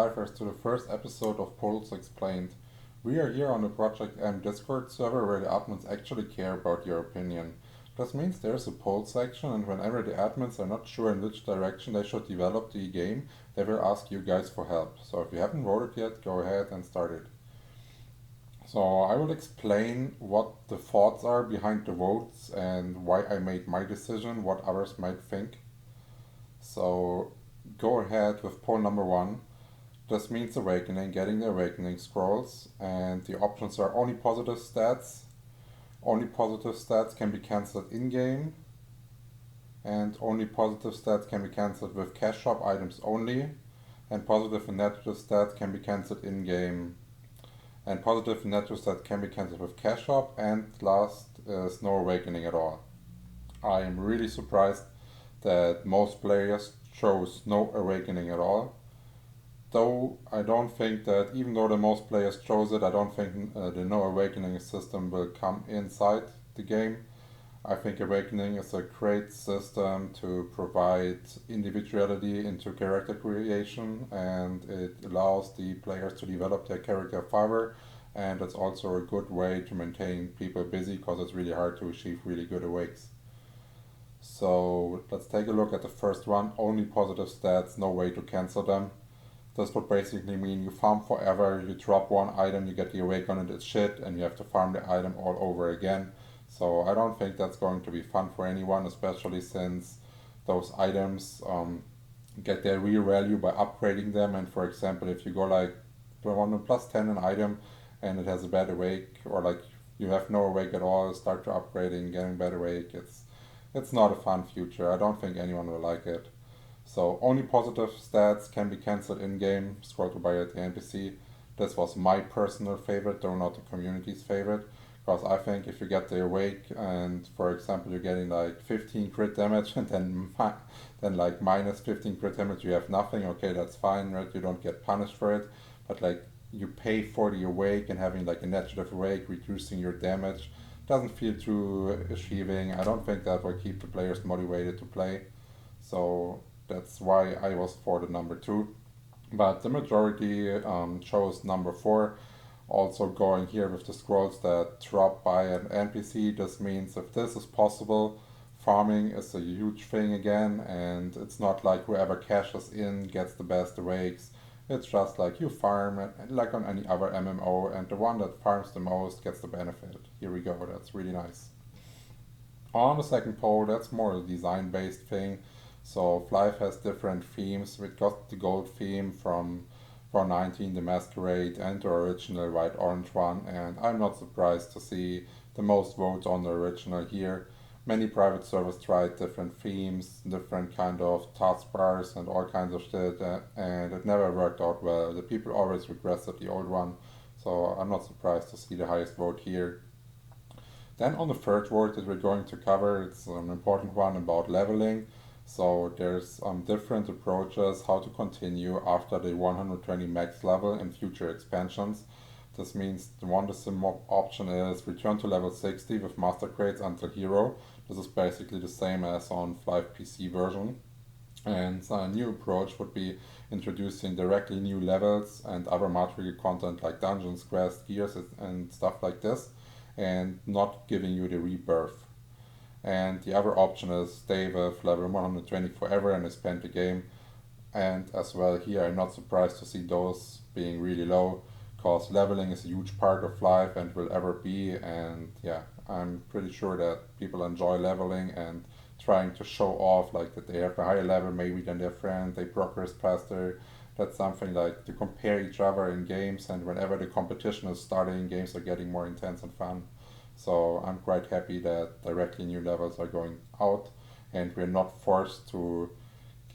Flyffers to the first episode of Portals Explained. We are here on the ProjectM Discord server where the admins actually care about your opinion. This means there's a poll section, and whenever the admins are not sure in which direction they should develop the game, they will ask you guys for help. So if you haven't voted yet, go ahead and start it. So I will explain what the thoughts are behind the votes and why I made my decision, what others might think. So go ahead with poll number 1. This means awakening, getting the awakening scrolls, and the options are only positive stats. Only positive stats can be cancelled in-game, and only positive stats can be cancelled with cash shop items only, and positive and negative stats can be cancelled in-game, and positive and negative stats can be cancelled with cash shop, and last is no awakening at all. I am really surprised that most players chose no awakening at all. Though I don't think that, even though the most players chose it, I don't think the no awakening system will come inside the game. I think awakening is a great system to provide individuality into character creation, and it allows the players to develop their character further, and it's also a good way to maintain people busy because it's really hard to achieve really good awakes. So let's take a look at the first one. Only positive stats, no way to cancel them. This would basically mean you farm forever, you drop one item, you get the awake on it, it's shit, and you have to farm the item all over again. So I don't think that's going to be fun for anyone, especially since those items get their real value by upgrading them. And for example, if you go like on a plus 10 an item and it has a bad awake, or like you have no awake at all, start to upgrading, getting better awake, it's not a fun future. I don't think anyone will like it. So only positive stats can be cancelled in-game, scrolled by at the NPC. This was my personal favorite, though not the community's favorite, because I think if you get the awake and, for example, you're getting like 15 crit damage and then like minus 15 crit damage, you have nothing, okay, that's fine, right? You don't get punished for it, but like you pay for the awake, and having like a negative awake, reducing your damage, doesn't feel too achieving. I don't think that will keep the players motivated to play. So that's why I was for the number 2. But the majority chose number 4. Also going here with the scrolls that drop by an NPC. This means if this is possible, farming is a huge thing again, and it's not like whoever cashes in gets the best awakes. It's just like you farm like on any other MMO, and the one that farms the most gets the benefit. Here we go, that's really nice. On the second poll, that's more a design based thing. So Flyff has different themes. We got the gold theme from 19, the Masquerade, and the original white orange one, and I'm not surprised to see the most votes on the original here. Many private servers tried different themes, different kind of taskbars and all kinds of shit, and it never worked out well. The people always requested the old one, so I'm not surprised to see the highest vote here. Then on the third vote that we're going to cover, it's an important one about leveling. So there's different approaches how to continue after the 120 max level in future expansions. This means the sim option is return to level 60 with master crates until hero. This is basically the same as on Flyff PC version. And a new approach would be introducing directly new levels and other material content like dungeons, quests, gears, and stuff like this, and not giving you the rebirth. And the other option is stay with level 120 forever and expand the game. And as well here, I'm not surprised to see those being really low, because leveling is a huge part of life and will ever be. And yeah, I'm pretty sure that people enjoy leveling and trying to show off like that they have a higher level maybe than their friend, they progress faster. That's something like to compare each other in games, and whenever the competition is starting, games are getting more intense and fun. So I'm quite happy that directly new levels are going out, and we're not forced to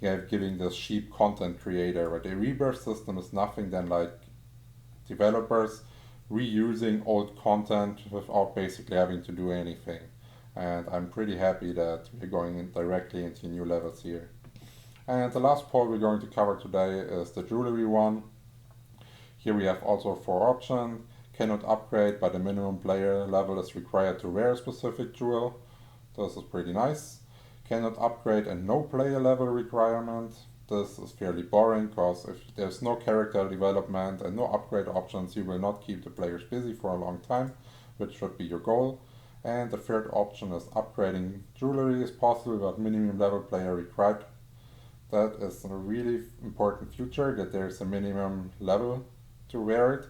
giving this cheap content creator. But the rebirth system is nothing than like developers reusing old content without basically having to do anything. And I'm pretty happy that we're going in directly into new levels here. And the last poll we're going to cover today is the jewelry one. Here we have also 4 options. Cannot upgrade, but the minimum player level is required to wear a specific jewel. This is pretty nice. Cannot upgrade and no player level requirement. this is fairly boring, because if there's no character development and no upgrade options, you will not keep the players busy for a long time, which should be your goal. And the third option is upgrading jewelry is possible, but minimum level player required. That is a really important feature, that there's a minimum level to wear it,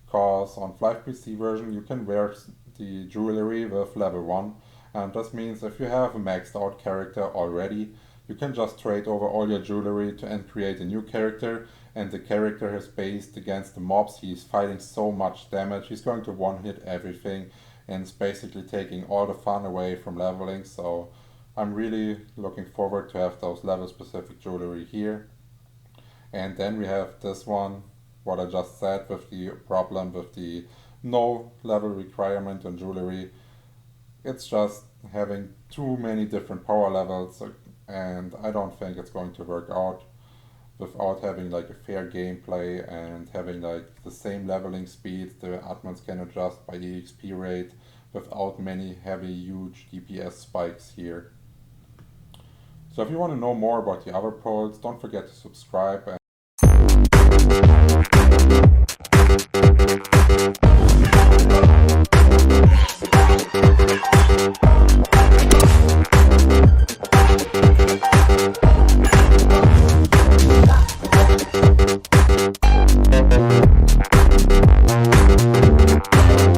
because on Flyff PC version you can wear the jewelry with level 1, and this means if you have a maxed out character already, you can just trade over all your jewelry and create a new character, and the character is based against the mobs. He's fighting so much damage, he's going to one hit everything, and it's basically taking all the fun away from leveling. So I'm really looking forward to have those level specific jewelry here. And then we have this one, what I just said, with the problem with the no level requirement on jewelry. It's just having too many different power levels, and I don't think it's going to work out without having like a fair gameplay and having like the same leveling speed. The admins can adjust by EXP rate without many heavy huge DPS spikes here. So if you want to know more about the other polls, don't forget to subscribe.